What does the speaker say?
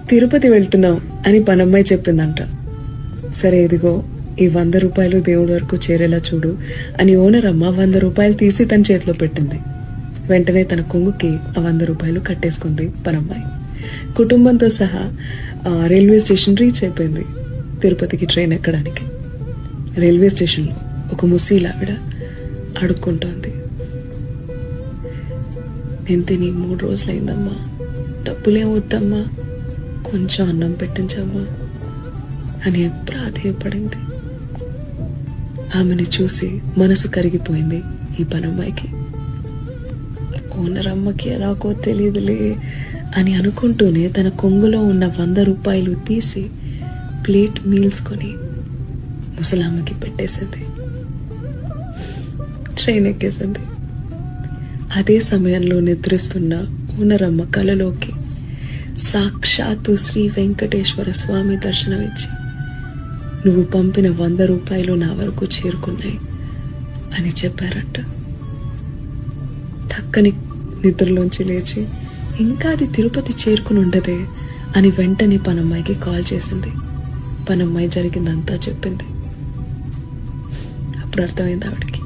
తిరుపతి వెళ్తున్నాం అని పనమ్మాయి చెప్పిందంట. సరే ఇదిగో ఈ 100 రూపాయలు దేవుడి వరకు చేరేలా చూడు అని ఓనర్ అమ్మ 100 రూపాయలు తీసి తన చేతిలో పెట్టింది. వెంటనే తన కొంగుకి ఆ 100 రూపాయలు కట్టేసుకుంది పనమ్మాయి. కుటుంబంతో సహా రైల్వే స్టేషన్ రీచ్ అయిపోయింది తిరుపతికి ట్రైన్ ఎక్కడానికి. రైల్వే స్టేషన్లో ఒక ముసీలావిడ అడుక్కుంటోంది. నేను తిని 3 రోజులైందమ్మా, డబ్బులేం వద్దమ్మా, కొంచెం అన్నం పెట్టించమ్మా అని ప్రాధేయపడింది. ఆమెని చూసి మనసు కరిగిపోయింది ఈ పనమ్మాయికి. ఓనర్ అమ్మకి ఎలాగో తెలియదులే అని అనుకుంటూనే తన కొంగులో ఉన్న 100 రూపాయలు తీసి ప్లేట్ మీల్స్ కొని ముసలామ్మకి పెట్టేసింది. ట్రైన్ ఎక్కేసింది. అదే సమయంలో నిద్రిస్తున్న ఓనరమ్మ కలలోకి సాక్షాత్తు శ్రీ వెంకటేశ్వర స్వామి దర్శనమిచ్చి, నువ్వు పంపిన 100 రూపాయలు నా వరకు చేరుకున్నాయి అని చెప్పారట. టక్కని నిద్రలోంచి లేచి ఇంకా అది తిరుపతి చేరుకుని ఉండదే అని వెంటనే పనమ్మాయికి కాల్ చేసింది. పనమ్మాయి జరిగిందంతా చెప్పింది. అప్పుడు అర్థమైంది ఆవిడకి.